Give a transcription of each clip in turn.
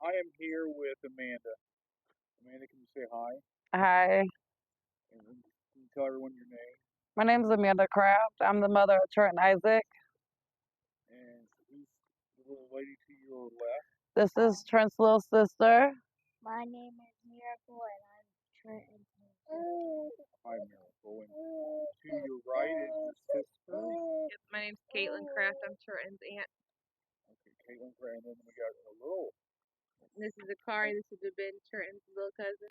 I am here with Amanda. Amanda, can you say hi? Hi, And then can you tell everyone your name? my name is Amanda Kraft. I'm the mother of Trentin Isaac. And who's the little lady to your left? This is Trent's little sister. My name is Miracle and I'm Trentin. Hi, Miracle. And to your right is your sister. Yep, my name's Caitlin Kraft. I'm Trentin's aunt. Okay, Caitlin Gray. And then we got a little This is Akari. This is Ben, Trentin's little cousin.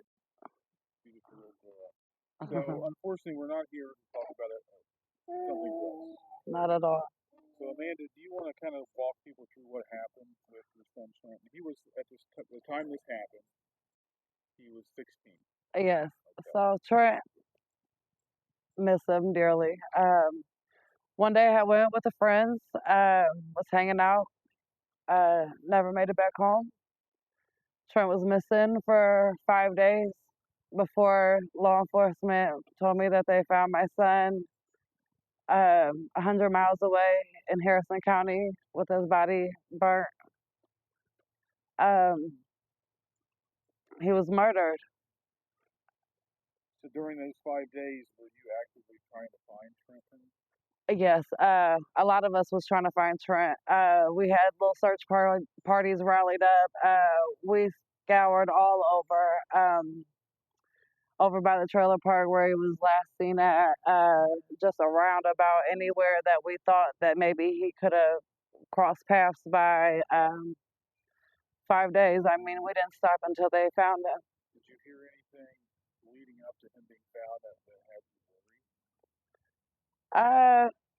beautiful little girl. So, unfortunately, we're not here to talk about something else. Not at all. So, Amanda, do you want to kind of walk people through what happened with your son Trenton? He was at the time this happened. He was 16. Yes. Okay. So Trent, miss him dearly. One day I went with the friends, was hanging out, never made it back home. Trent was missing for 5 days before law enforcement told me that they found my son 100 miles away in Harrison County with his body burnt. Um, he was murdered. So during those 5 days, were you actively trying to find Trenton? Yes, a lot of us was trying to find Trent. We had little search parties rallied up. We scoured all over by the trailer park where he was last seen at, just around about anywhere that we thought that maybe he could have crossed paths by. 5 days. I mean, we didn't stop until they found him. Did you hear anything leading up to him being found that had you worried?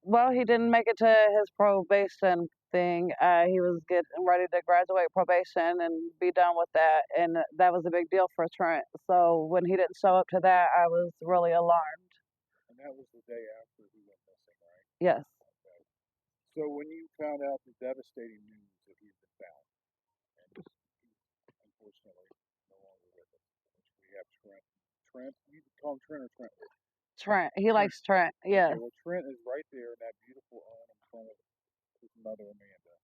Well, he didn't make it to his probation thing. He was getting ready to graduate probation and be done with that, and that was a big deal for Trent. So when he didn't show up to that, I was really alarmed. And that was the day after he went missing, right? Yes. Okay. So when you found out the devastating news that he'd been found, and he's unfortunately no longer with us, which we have Trent. Trent, you can call him Trent or Trent. Trent. He likes Trent. Yes. Okay, well, Trent is right there in that beautiful urn in front of his mother, Amanda.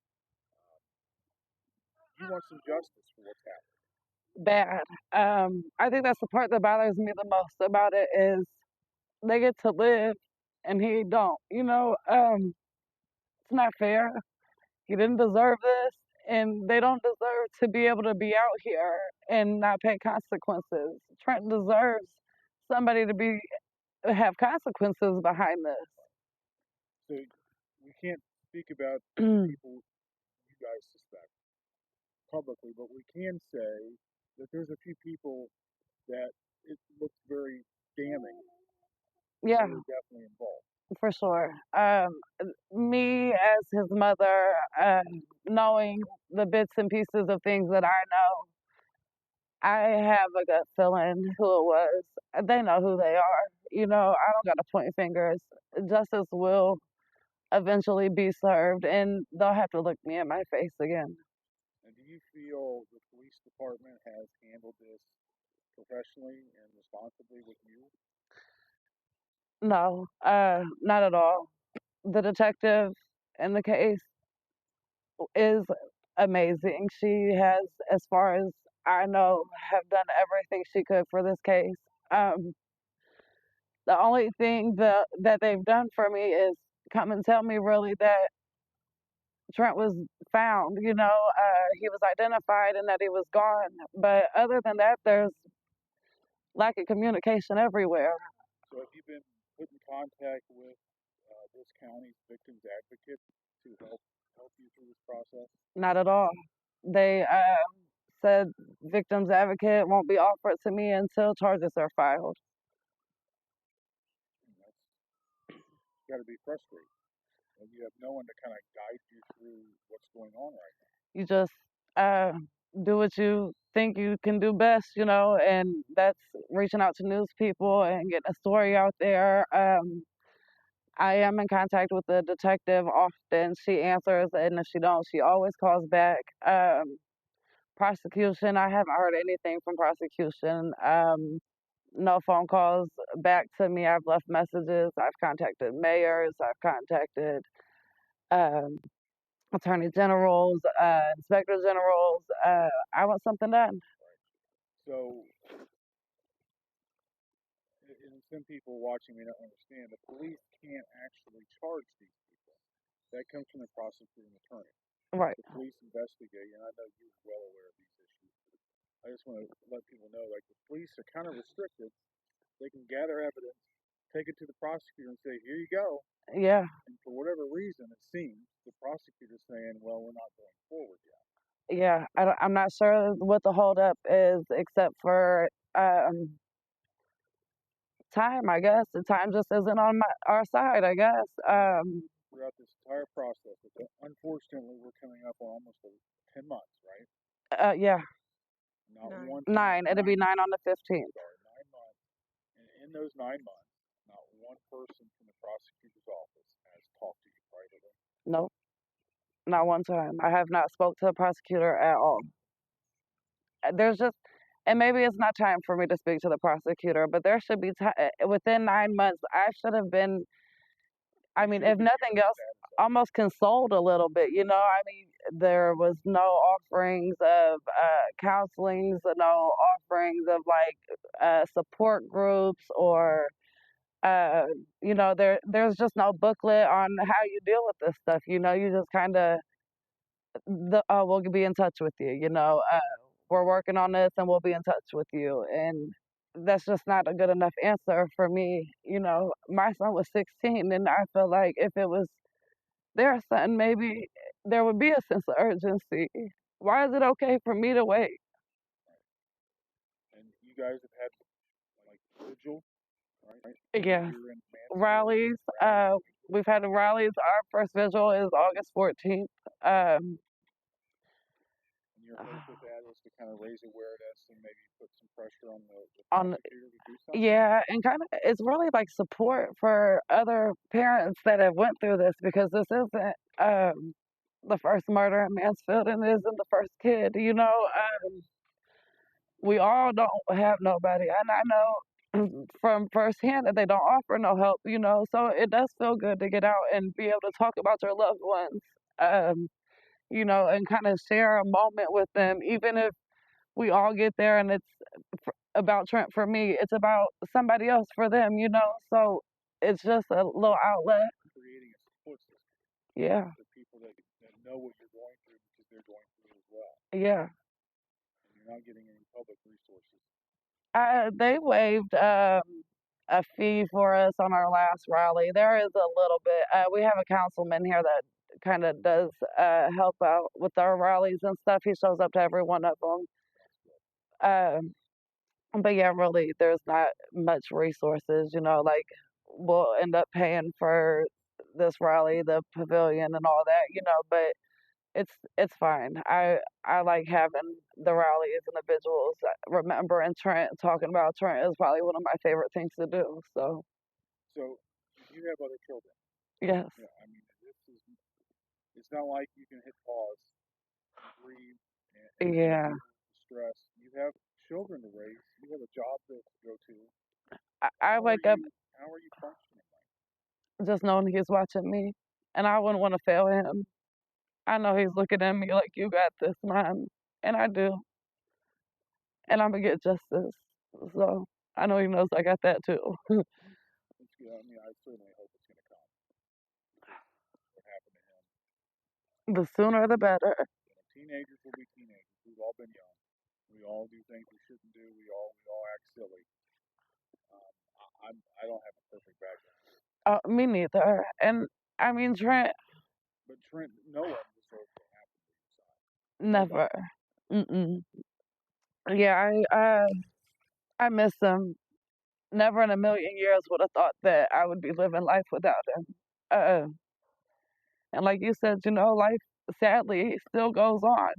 Um, you want some justice for what's happened. Bad. I think that's the part that bothers me the most about it is they get to live and he don't. It's not fair. He didn't deserve this, and they don't deserve to be able to be out here and not pay consequences. Trenton deserves somebody to be have consequences behind this. So we can't speak about people you guys suspect publicly, but we can say that there's a few people that it looks very damning. Yeah, They were definitely involved. for sure. Me as his mother, knowing the bits and pieces of things that I know, I have a gut feeling who it was. They know who they are. I don't got to point fingers. Justice will eventually be served, and they'll have to look me in my face again. And do you feel the police department has handled this professionally and responsibly with you? No, not at all. The detective in the case is amazing. She has, as far as I know, have done everything she could for this case. Um, the only thing that they've done for me is come and tell me really that Trent was found. He was identified and that he was gone. But other than that, there's lack of communication everywhere. So have you been put in contact with this county's victims advocate to help you through this process? Not at all. They said victims advocate won't be offered to me until charges are filed. That's got to be frustrating. And you have no one to kind of guide you through what's going on right now. You just uh, do what you think you can do best, and that's reaching out to news people and getting a story out there. I am in contact with the detective often. She answers, and if she don't, she always calls back. Prosecution, I haven't heard anything from prosecution. No phone calls back to me. I've left messages. I've contacted mayors. I've contacted um, attorney generals, inspector generals. I want something done. So, and some people watching may not understand, the police can't actually charge these people. That comes from the prosecuting attorney. Right. The police investigate, and I know you're well aware of these issues. I just want to let people know, like, the police are kind of restricted. They can gather evidence, take it to the prosecutor, and say, "Here you go." Yeah. And for whatever reason, it seems the prosecutor's saying, "Well, we're not going forward yet." Yeah. I'm not sure what the holdup is, except for time. I guess the time just isn't on our side. I guess. Throughout this entire process, unfortunately, we're coming up on almost 10 months, right? Yeah. Not Nine. one 9. It'll be 9 on the 15th. sorry, 9 months. And in those 9 months, not one person from the prosecutor's office has talked to you privately. Nope. Not one time. I have not spoke to the prosecutor at all. There's just, and maybe it's not time for me to speak to the prosecutor, but there should be time within 9 months. I should have been. I mean, if nothing else, almost consoled a little bit. I mean, there was no offerings of counselings, no offerings of like support groups or. Uh, there's just no booklet on how you deal with this stuff. You just kind of we'll be in touch with you. We're working on this and we'll be in touch with you. And that's just not a good enough answer for me. My son was 16, and I feel like if it was their son, maybe there would be a sense of urgency. Why is it okay for me to wait? And you guys have had like vigil, right? Yeah. You're in Mansfield. Rallies. We've had rallies. Our first vigil is August 14th. And your hope with that is to kind of raise awareness and maybe put some pressure on the On prosecutor to do something. Yeah, and kind of it's really like support for other parents that have went through this, because this isn't the first murder in Mansfield, and it isn't the first kid. We all don't have nobody, and I know from firsthand that they don't offer no help. So it does feel good to get out and be able to talk about your loved ones. Um, and kind of share a moment with them, even if we all get there and it's about Trent for me, it's about somebody else for them. So it's just a little outlet. Creating a support system Yeah, for people that know what you're going through because they're going through it as well. yeah. And you're not getting any public resources. They waived a fee for us on our last rally. There is a little bit. We have a councilman here that kind of does help out with our rallies and stuff. He shows up to every one of them. But yeah, really, there's not much resources. Like we'll end up paying for this rally, the pavilion, and all that. But it's fine. I like having the rallies and the visuals. Remembering Trent, talking about Trent is probably one of my favorite things to do. So So you have other children. yes, Yeah, I mean, it's not like you can hit pause and breathe and yeah. stress. You have children to raise. You have a job to go to. I wake up How are you functioning? just knowing he's watching me, and I wouldn't want to fail him. I know he's looking at me like, you got this, mom, and I do. And I'm gonna get justice. So I know he knows I got that too. It's good. I mean, I certainly hope it's going to come. What happened to him? The sooner the better. Teenagers will be teenagers. We've all been young. We all do things we shouldn't do. We all act silly. I don't have a perfect background. Me neither. And I mean, Trent, But Trent, no one deserves what happened to your son. never. Mm-mm. Yeah, I miss him. Never in a million years would have thought that I would be living life without him. Uh, and like you said, life sadly still goes on.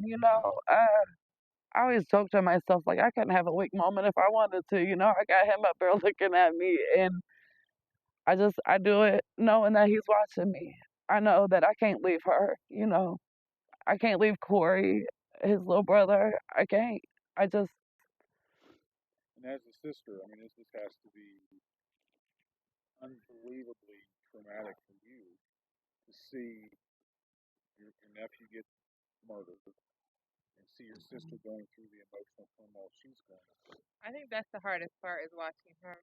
I always joke to myself like I couldn't have a weak moment if I wanted to. I got him up there looking at me, and I do it knowing that he's watching me. I know that I can't leave her. I can't leave Corey, his little brother. I can't. I just And as a sister, I mean, this has to be unbelievably traumatic for you to see your nephew gets murdered and see your sister going through the emotional turmoil she's going through. I think that's the hardest part is watching her.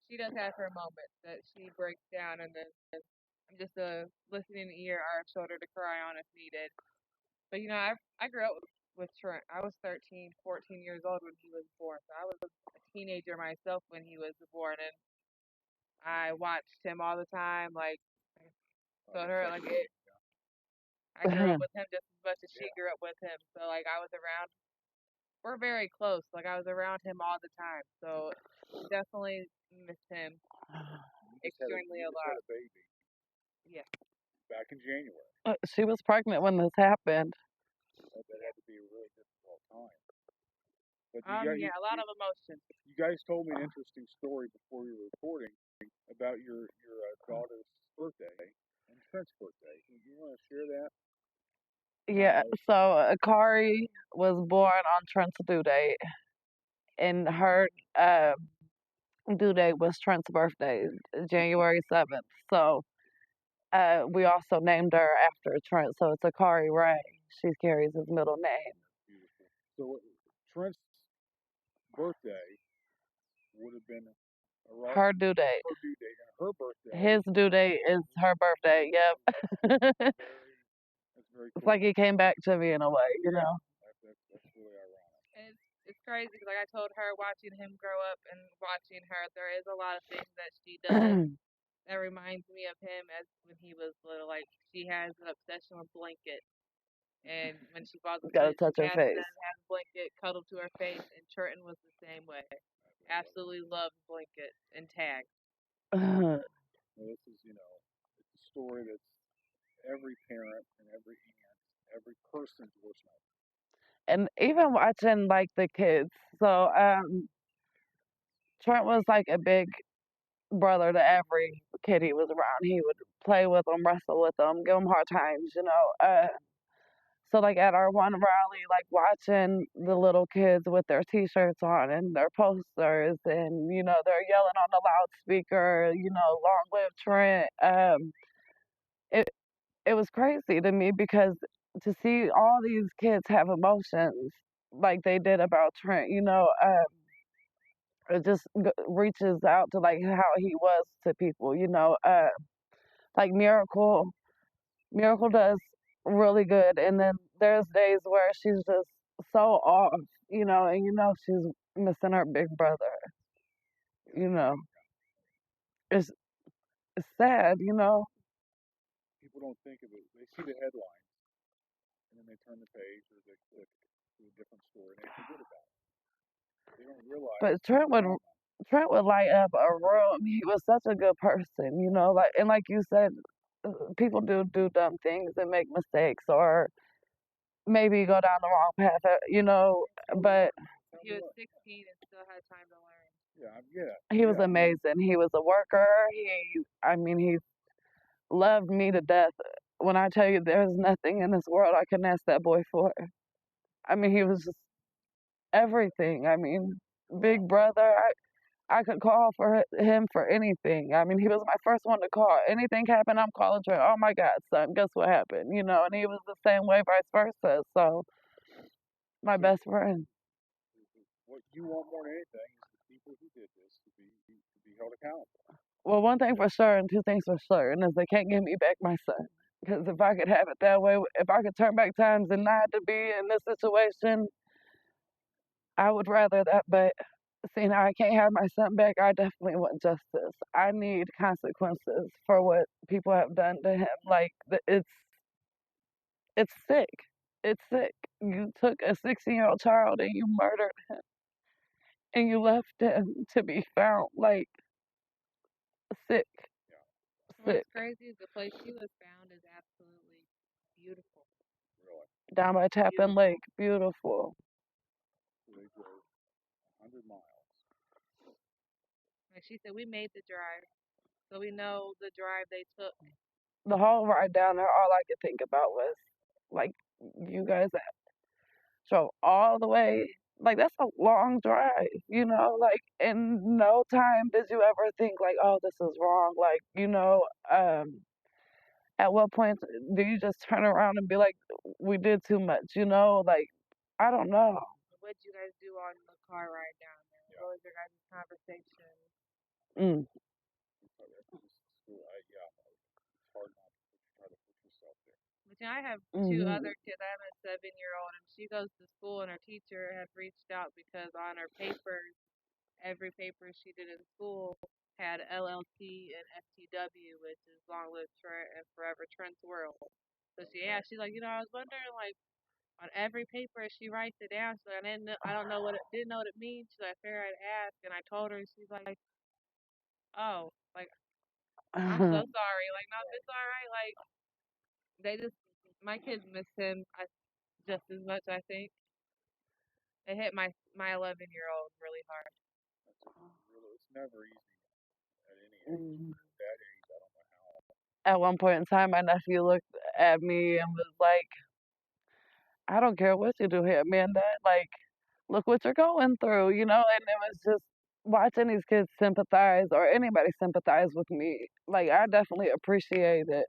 She does have her moments that she breaks down, and then I'm just a listening ear or a shoulder to cry on if needed. But I grew up with Trent. I was 13, 14 years old when he was born. So I was a teenager myself when he was born, and I watched him all the time. Like I told her, like I grew up with him just as much as she grew up with him. So like I was around. We're very close. Like I was around him all the time. So definitely miss him extremely You a just had lot. a baby Yeah. back in January. She was pregnant when this happened. That had to be a really difficult time. But Yeah, a lot of emotion. you guys told me an interesting story before we were recording about your daughter's birthday and Trent's birthday. You want to share that? Yeah, so Akari was born on Trent's due date, and her due date was Trent's birthday, January 7th. So we also named her after Trent, so it's Akari Ray. She carries his middle name. Beautiful. So Trent's birthday would have been Her due date. her due date, and her birthday. His due date is her birthday. Yep. That's very It's cool. like he came back to me in a way, you know. That's really ironic. And it's crazy because like I told her, watching him grow up and watching her, there is a lot of things that she does that reminds me of him as when he was little. Like she has an obsession with blankets, and when she falls Gotta asleep, touch she her has face. to have a blanket cuddled to her face. And Trenton was the same way. Absolutely loves blankets and tags. Well, this is, it's a story that's every parent and every aunt, every person's worst nightmare. And even watching like the kids. So Trent was like a big brother to every kid he was around. He would play with them, wrestle with them, give them hard times, you know. So like at our one rally, like watching the little kids with their T-shirts on and their posters, and you know they're yelling on the loudspeaker, you know, "Long live Trent." It it was crazy to me because to see all these kids have emotions like they did about Trent, you know, it just reaches out to like how he was to people, you know. Like Miracle does really good, and then there's days where she's just so off, you know, and you know she's missing her big brother. You know, it's it's sad, you know. People don't think of it. They see the headlines, and then they turn the page or they click to a different story and they forget about it. They don't realize. But Trent would light up a room. He was such a good person, you know. Like and like you said, people do dumb things and make mistakes or maybe go down the wrong path, you know. But He was 16 and still had time to learn. he was amazing. He was a worker. I mean, he loved me to death. When I tell you there's nothing in this world I can ask that boy for. I mean, he was just everything. I mean, big brother. I could call for him for anything. I mean, he was my first one to call. Anything happened, I'm calling Trent. Oh my God, son, guess what happened? You know, and he was the same way, vice versa. So, my best friend. What you want more than anything is the people who did this to be held accountable. Well, one thing for sure, and two things for certain, is they can't give me back my son. Because if I could have it that way, if I could turn back times and not to be in this situation, I would rather that. But seeing how I can't have my son back, I definitely want justice. I need consequences for what people have done to him. Like it's sick. It's sick. You took a 16-year-old child and you murdered him, and you left him to be found. Like sick, sick. What's crazy is the place she was found is absolutely beautiful. Really. Down by Tappan Lake, beautiful. So they drove 100 miles. Like she said, we made the drive, so we know the drive they took. The whole ride down there, all I could think about was like you guys drove all the way. Like that's a long drive, you know. Like in no time did you ever think like, oh, this is wrong. Like you know, At what point do you just turn around and be like, we did too much, you know? Like, I don't know. What'd you guys do on the car ride down there? Yeah. What was your guys' conversation? Mm. After this school, yeah, it's hard not to try to put yourself there. But I have two Hmm. other kids. I have a 7-year-old, and she goes to school, and her teacher had reached out because on her papers, every paper she did in school had LLT and FTW, which is Long Live Trent and Forever Trent's World. So she's like, I was wondering, like, on every paper she writes it down. So I don't know didn't know what it means. So I figured I'd ask, and I told her, and she's like, oh, like, I'm so sorry. Like, no, it's all right. Like, my kids miss him just as much, I think. It hit my 11-year-old really hard. It's never easy at any age. Mm. At that age, I don't know how. At one point in time, my nephew looked at me and was like, I don't care what you do here, Amanda. Like, look what you're going through, you know? And it was just watching these kids sympathize or anybody sympathize with me. Like, I definitely appreciate it.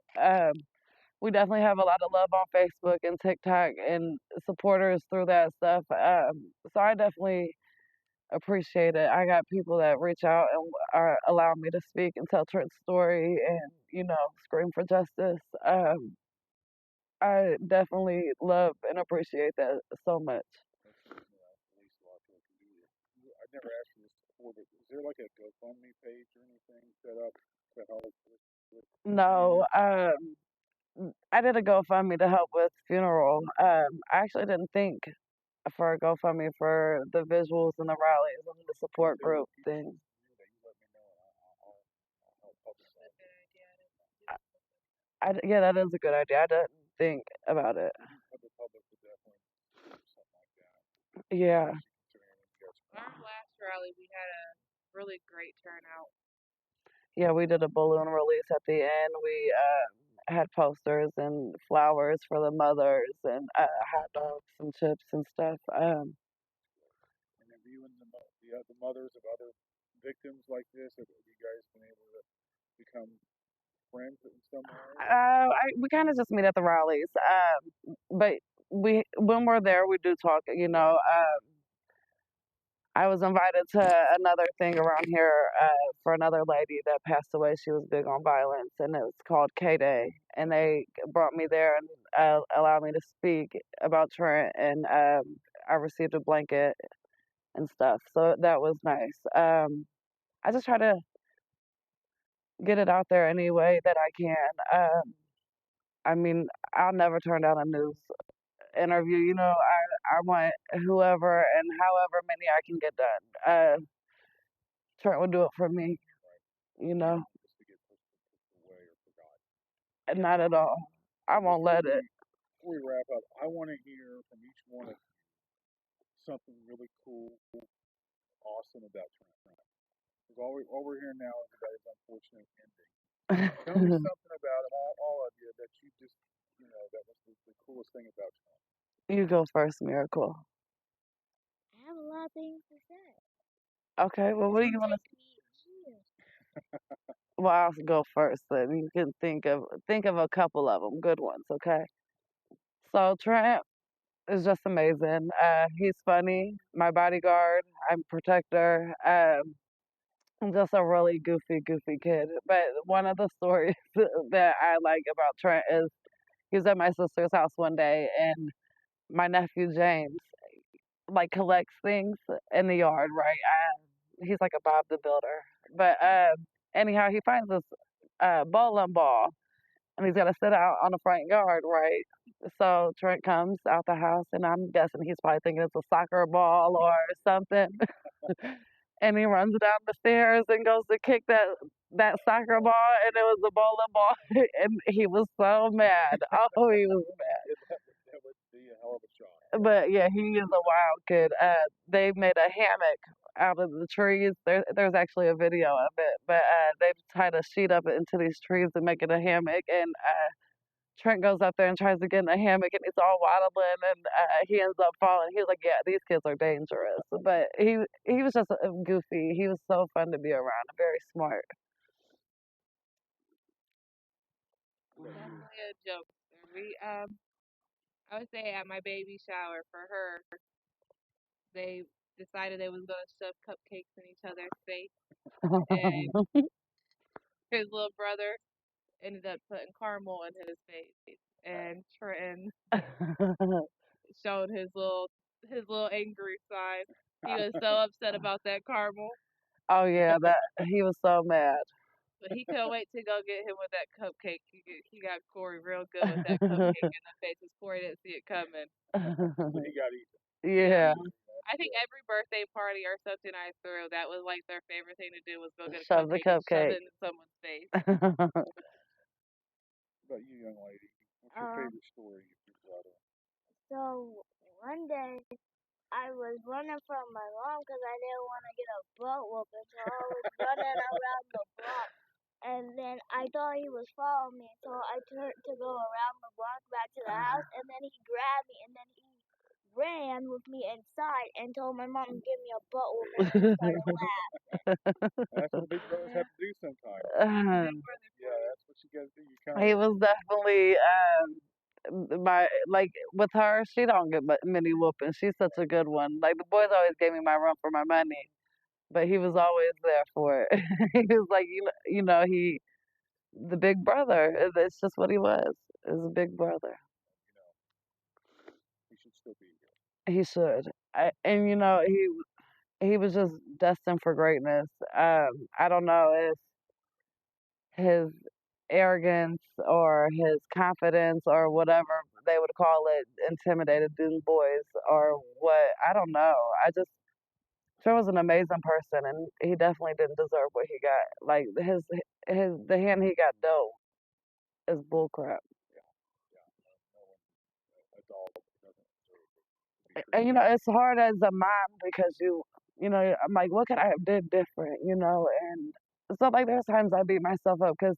We definitely have a lot of love on Facebook and TikTok and supporters through that stuff. So I definitely appreciate it. I got people that reach out and allow me to speak and tell Trent's story and, scream for justice. I definitely love and appreciate that so much. That's at least a lot of people can do it. I've never asked you this before, but is there like a GoFundMe page or anything set up to help with No, I did a GoFundMe to help with funeral. I actually didn't think for a GoFundMe for the visuals and the rallies and the support there group are people thing. that you let me know and I'll help publicize That's a it. good idea. Yeah, that is a good idea. I didn't think about it. The public would definitely do something like that. Yeah, Considering you guys Our last rally, we had a really great turnout. yeah, we did a balloon release at the end. We had posters and flowers for the mothers and hot dogs and chips and stuff. interviewing the mothers of other victims like this, have you guys been able to become friends in some way? We kind of just meet at the rallies, but when we're there, we do talk. I was invited to another thing around here for another lady that passed away. She was big on violence, and it was called K Day. And they brought me there and allowed me to speak about Trent, and I received a blanket and stuff. So that was nice. I just try to get it out there any way that I can. I mean, I'll never turn down a news interview. I want whoever and however many I can get done. Trent would do it for me. You know, Just to get pushed away or forgotten. not at all. I won't let it. Before we wrap up, I want to hear from each one of you something really cool, awesome about Trent. Because all we're hearing now is about his unfortunate ending. Tell me something about him, all of you, that you just, that was the coolest thing about Trent. You go first, Miracle. I have a lot of things to say. Okay, well, what do you want to? Take me years. Well, I'll go first. Then you can think of a couple of them, good ones. Okay. So Trent is just amazing. He's funny. My bodyguard. I'm protector. I'm just a really goofy kid. But one of the stories that I like about Trent is he was at my sister's house one day, and my nephew James like collects things in the yard, right? He's like a Bob the Builder. But anyhow, he finds this bowling ball, and he's got to sit out on the front yard, right? So Trent comes out the house, and I'm guessing he's probably thinking it's a soccer ball or something. And he runs down the stairs and goes to kick that soccer ball, and it was a bowling ball, and he was so mad. Oh, he was mad. That would be a hell of a shot. But yeah, he is a wild kid. They made a hammock out of the trees. There's actually a video of it, but they've tied a sheet up into these trees to make it a hammock. And Trent goes up there and tries to get in the hammock, and he's all waddling, and he ends up falling. He was like, "Yeah, these kids are dangerous." But he was just goofy. He was so fun to be around. Very smart. Definitely a jokester. I would say at my baby shower for her, they decided they was gonna shove cupcakes in each other's face, and his little brother ended up putting caramel in his face, and Trenton showed his little angry side. He was so upset about that caramel, Oh yeah, that he was so mad. but he couldn't wait to go get him with that cupcake. He got Corey real good with that cupcake in the face. 'Cause Corey didn't see it coming. He got eaten. Yeah. Yeah, I think every birthday party or something I threw, that was like their favorite thing to do was go get a shove the cupcake and shove cupcake. it in someone's face. What about you, young lady? What's your Um, favorite story of your brother? so one day I was running from my mom because I didn't want to get a butt whooping, so I was running around the block. And then I thought he was following me, so I turned to go around the block back to the house, and then he grabbed me, and then he ran with me inside and told my mom to give me a butt whooping and started laughing. That's what big brothers have to do sometimes. Yeah, that's what you got to do. You kind He of was definitely my like with her. She don't get many whoopings. She's such a good one. Like the boys always gave me my run for my money, but he was always there for it. He was like he the big brother. It's just what he was. Is a big brother. he should still be here. He should. And he was just destined for greatness. I don't know if his arrogance or his confidence or whatever they would call it intimidated these boys or what. I don't know. I just Trey was an amazing person and he definitely didn't deserve what he got. Like the hand he got dealt is bullcrap. Yeah, no one, adult doesn't deserve to be And treated. it's hard as a mom because I'm like, what could I have did different, and so like there's times I beat myself up because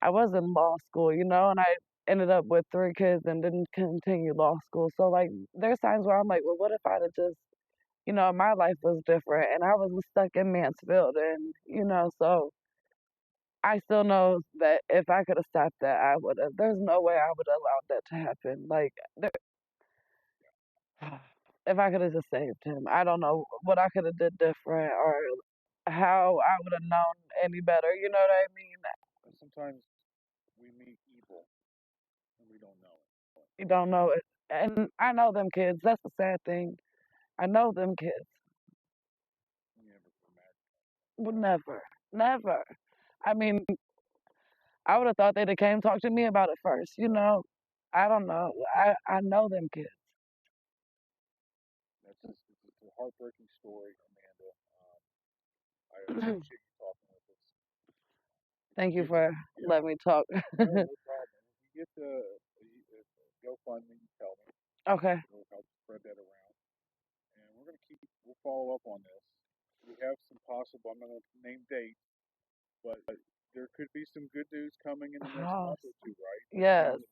I was in law school, and I ended up with 3 kids and didn't continue law school. So like there's times where I'm like, well, what if I'd have just, my life was different and I was stuck in Mansfield and so I still know that if I could have stopped that, I would have. There's no way I would have allowed that to happen. Like if I could have just saved him, I don't know what I could have did different or how I would have known any better. You know what I mean? And sometimes we meet evil and we don't know it. You don't know it. And I know them kids. That's the sad thing. I know them kids. You never can imagine. Would never. Never. I mean, I would have thought they'd have came talk to me about it first, I don't know. I know them kids. It's a heartbreaking story, Amanda. I appreciate you talking with us. If Thank you you get to, for yeah, letting me talk. no problem. If you get to GoFundMe, tell me. Okay. It'll help spread that around. And we'll follow up on this. We have some possible, I'm not going to name dates, but there could be some good news coming in the next Oh, month or two, right? There's yes. things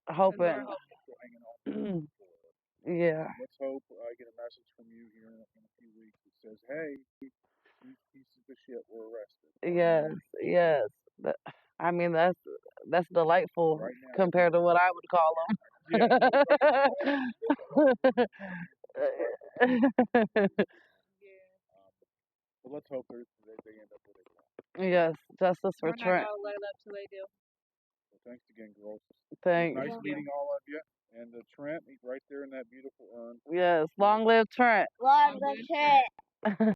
that Hoping. We're hoping. we're hanging on for. Yeah. Let's hope I get a message from you here in a few weeks that says, hey, these pieces of shit were arrested. Yes. Yes. That- I mean, that's delightful Right now, compared to what I would call yeah, no, trust me, them. it's heartbreaking. Yeah. But let's hope they end up where they want. Yes, justice for We're not Trent. gonna let it up till they do. So thanks again, girls. It was Thanks. nice Thank you. meeting all of you. And Trent, he's right there in that beautiful urn. Yes, long live Trent. Long Long the live trip. Trent.